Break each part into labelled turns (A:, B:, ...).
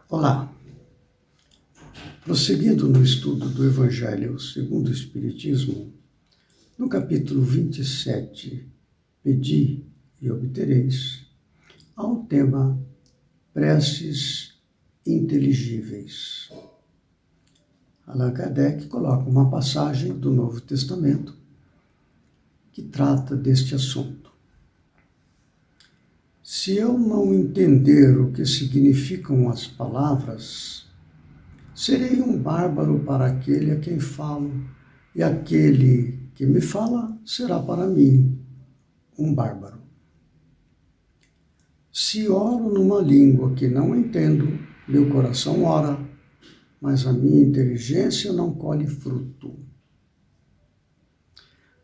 A: Olá! Prosseguindo no estudo do Evangelho segundo o Espiritismo, no capítulo 27, Pedi e obtereis, há o tema preces inteligíveis. Allan Kardec coloca uma passagem do Novo Testamento que trata deste assunto. Se eu não entender o que significam as palavras, serei um bárbaro para aquele a quem falo, e aquele que me fala será para mim um bárbaro. Se oro numa língua que não entendo, meu coração ora, mas a minha inteligência não colhe fruto.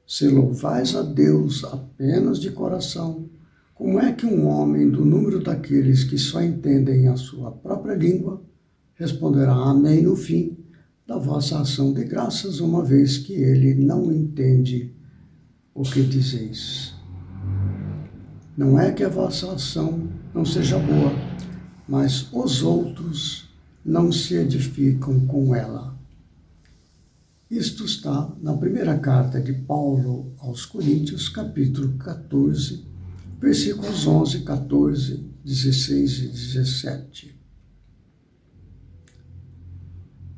A: Se louvais a Deus apenas de coração, como é que um homem do número daqueles que só entendem a sua própria língua responderá amém no fim da vossa ação de graças, uma vez que ele não entende o que dizeis? Não é que a vossa ação não seja boa, mas os outros não se edificam com ela. Isto está na primeira carta de Paulo aos Coríntios, capítulo 14, versículos 11, 14, 16 e 17.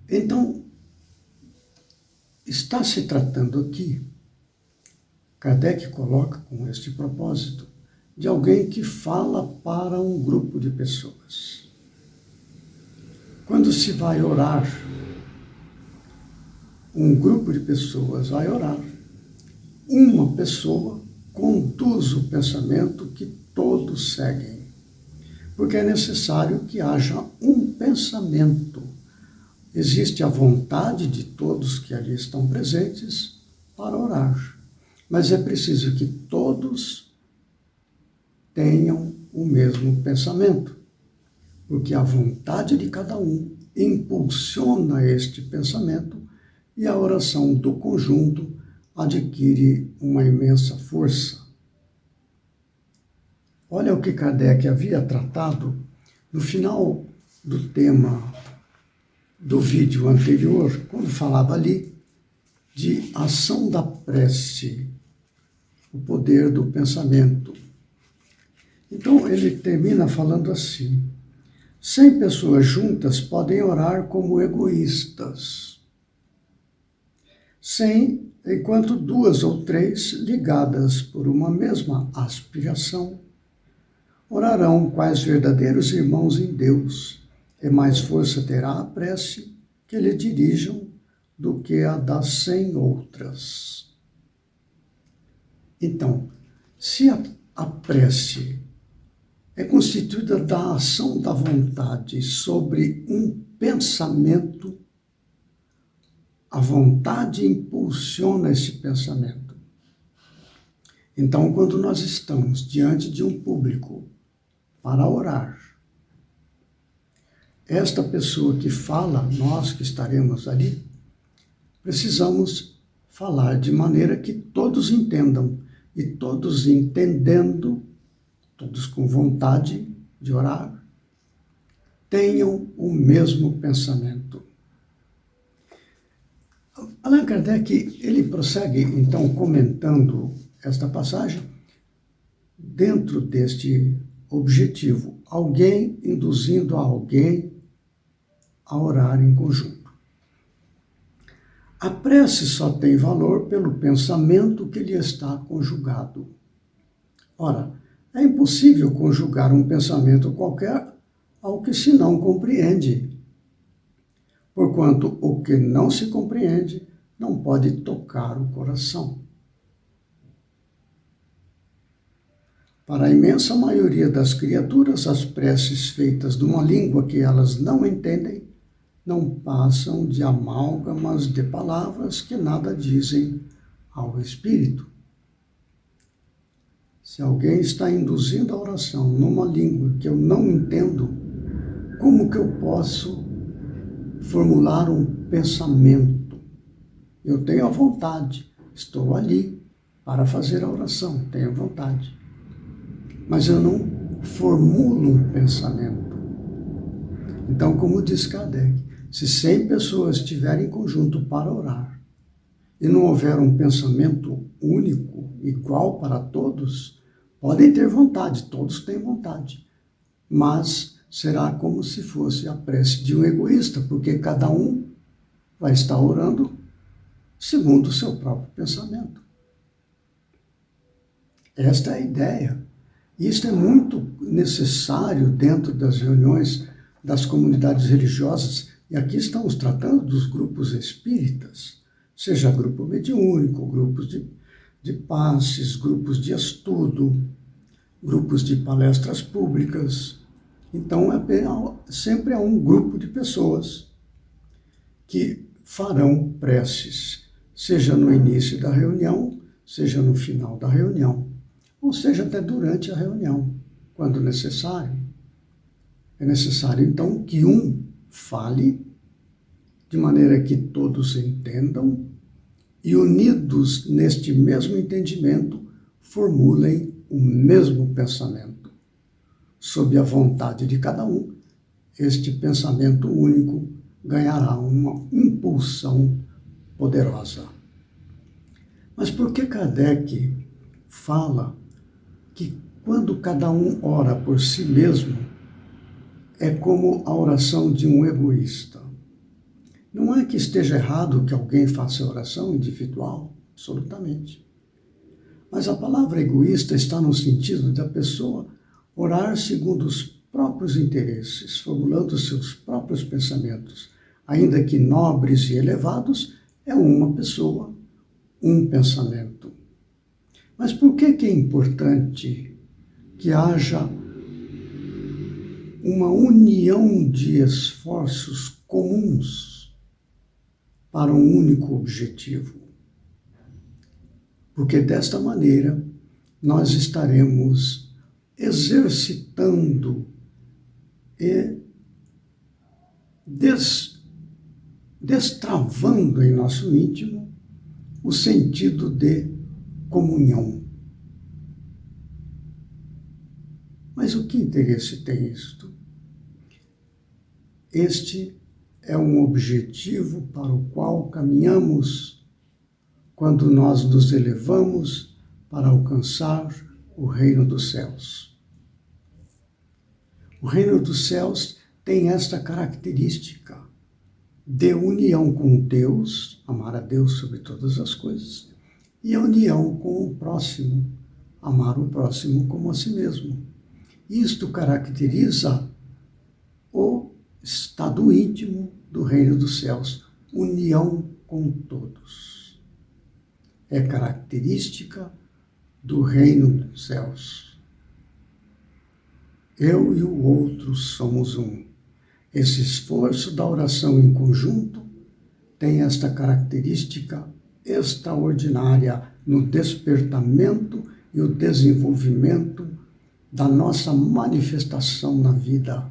A: Então, está se tratando aqui, Kardec coloca com este propósito, de alguém que fala para um grupo de pessoas. Quando se vai orar, um grupo de pessoas vai orar, uma pessoa conduz o pensamento que todos seguem, porque é necessário que haja um pensamento. Existe a vontade de todos que ali estão presentes para orar, mas é preciso que todos tenham o mesmo pensamento, porque a vontade de cada um impulsiona este pensamento e a oração do conjunto adquire uma imensa força. Olha o que Kardec havia tratado no final do tema do vídeo anterior, quando falava ali de ação da prece, o poder do pensamento. Então, ele termina falando assim: 100 pessoas juntas podem orar como egoístas, 100, enquanto 2 ou 3, ligadas por uma mesma aspiração, orarão quais verdadeiros irmãos em Deus, e mais força terá a prece que lhe dirijam do que a das 100 outras. Então, se a prece é constituída da ação da vontade sobre um pensamento, a vontade impulsiona esse pensamento. Então, quando nós estamos diante de um público para orar, esta pessoa que fala, nós que estaremos ali, precisamos falar de maneira que todos entendam, e todos entendendo, todos com vontade de orar, tenham o mesmo pensamento. Allan Kardec, ele prossegue, então, comentando esta passagem, dentro deste objetivo, alguém induzindo a alguém a orar em conjunto. A prece só tem valor pelo pensamento que lhe está conjugado. Ora, é impossível conjugar um pensamento qualquer ao que se não compreende, porquanto o que não se compreende não pode tocar o coração. Para a imensa maioria das criaturas, as preces feitas numa língua que elas não entendem não passam de amálgamas de palavras que nada dizem ao espírito. Se alguém está induzindo a oração numa língua que eu não entendo, como que eu posso formular um pensamento? Eu tenho a vontade, estou ali para fazer a oração, tenho vontade, mas eu não formulo um pensamento. Então, como diz Kardec, se 100 pessoas estiverem em conjunto para orar e não houver um pensamento único, igual para todos, podem ter vontade, todos têm vontade, mas será como se fosse a prece de um egoísta, porque cada um vai estar orando segundo o seu próprio pensamento. Esta é a ideia. Isso é muito necessário dentro das reuniões das comunidades religiosas, e aqui estamos tratando dos grupos espíritas, seja grupo mediúnico, grupos de passes, grupos de estudo, grupos de palestras públicas. Então, sempre há um grupo de pessoas que farão preces, seja no início da reunião, seja no final da reunião, ou seja até durante a reunião, quando necessário. É necessário, então, que um fale, de maneira que todos entendam, e unidos neste mesmo entendimento, formulem o mesmo pensamento. Sob a vontade de cada um, este pensamento único ganhará uma impulsão poderosa. Mas por que Kardec fala que quando cada um ora por si mesmo, é como a oração de um egoísta? Não é que esteja errado que alguém faça oração individual, absolutamente. Mas a palavra egoísta está no sentido da pessoa orar segundo os próprios interesses, formulando seus próprios pensamentos, ainda que nobres e elevados, é uma pessoa, um pensamento. Mas por que é importante que haja uma união de esforços comuns para um único objetivo? Porque desta maneira nós estaremos exercitando e destravando em nosso íntimo o sentido de comunhão. Mas o que interesse tem isto? Este é um objetivo para o qual caminhamos quando nós nos elevamos para alcançar o reino dos céus. O reino dos céus tem esta característica de união com Deus, amar a Deus sobre todas as coisas, e a união com o próximo, amar o próximo como a si mesmo. Isto caracteriza o estado íntimo do reino dos céus, união com todos. É característica do reino dos céus. Eu e o outro somos um. Esse esforço da oração em conjunto tem esta característica extraordinária no despertamento e o desenvolvimento da nossa manifestação na vida,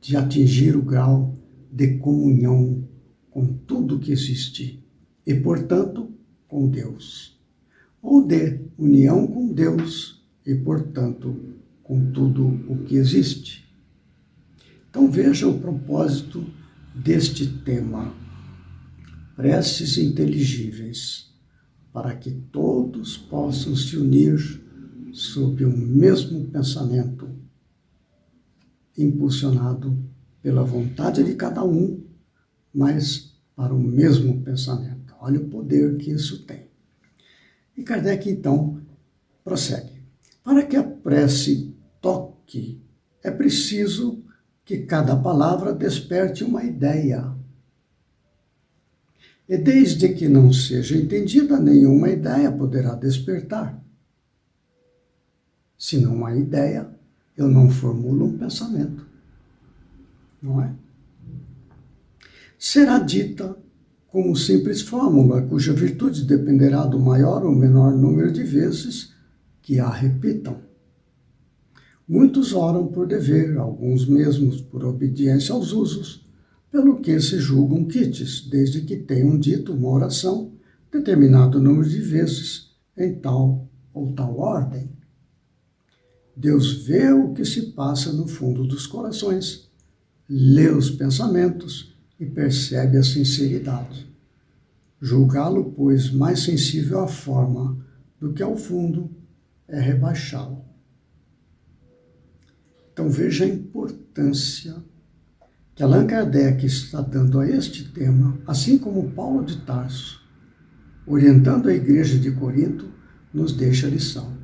A: de atingir o grau de comunhão com tudo que existe e, portanto, com Deus, ou de união com Deus e, portanto, com tudo o que existe. Então veja o propósito deste tema, preces inteligíveis, para que todos possam se unir sob o mesmo pensamento, impulsionado pela vontade de cada um, mas para o mesmo pensamento. Olha o poder que isso tem. E Kardec, então, prossegue. Para que a prece toque, é preciso que cada palavra desperte uma ideia. E desde que não seja entendida, nenhuma ideia poderá despertar. Se não há ideia, eu não formulo um pensamento. Não é? Será dita como simples fórmula, cuja virtude dependerá do maior ou menor número de vezes que a repitam. Muitos oram por dever, alguns mesmos por obediência aos usos, pelo que se julgam quites, desde que tenham dito uma oração determinado número de vezes em tal ou tal ordem. Deus vê o que se passa no fundo dos corações, lê os pensamentos e percebe a sinceridade. Julgá-lo, pois, mais sensível à forma do que ao fundo é rebaixá-lo. Então veja a importância que Allan Kardec está dando a este tema, assim como Paulo de Tarso, orientando a igreja de Corinto, nos deixa a lição.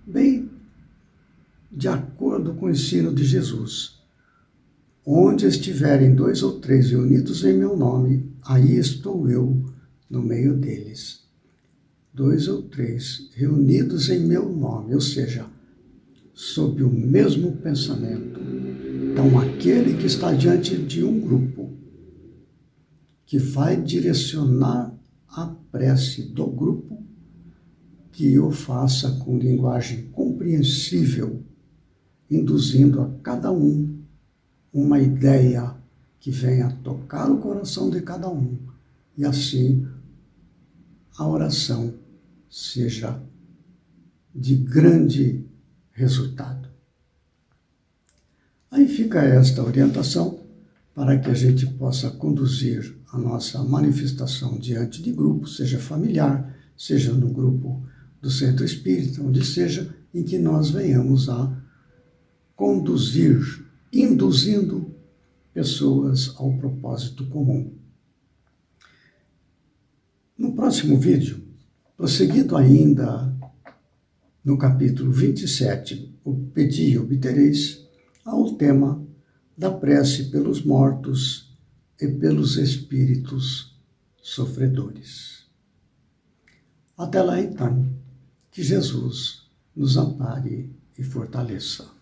A: Bem, de acordo com o ensino de Jesus, onde estiverem 2 ou 3 reunidos em meu nome, aí estou eu no meio deles. 2 ou 3 reunidos em meu nome, ou seja, sob o mesmo pensamento. Então, aquele que está diante de um grupo, que vai direcionar a prece do grupo, que o faça com linguagem compreensível, induzindo a cada um uma ideia que venha tocar o coração de cada um, e assim a oração seja de grande resultado. Aí fica esta orientação para que a gente possa conduzir a nossa manifestação diante de grupo, seja familiar, seja no grupo do Centro Espírita, onde seja, em que nós venhamos a conduzir, induzindo pessoas ao propósito comum. No próximo vídeo, prosseguindo ainda no capítulo 27, o Pedi e obtereis, ao tema da prece pelos mortos e pelos espíritos sofredores. Até lá, então, que Jesus nos ampare e fortaleça.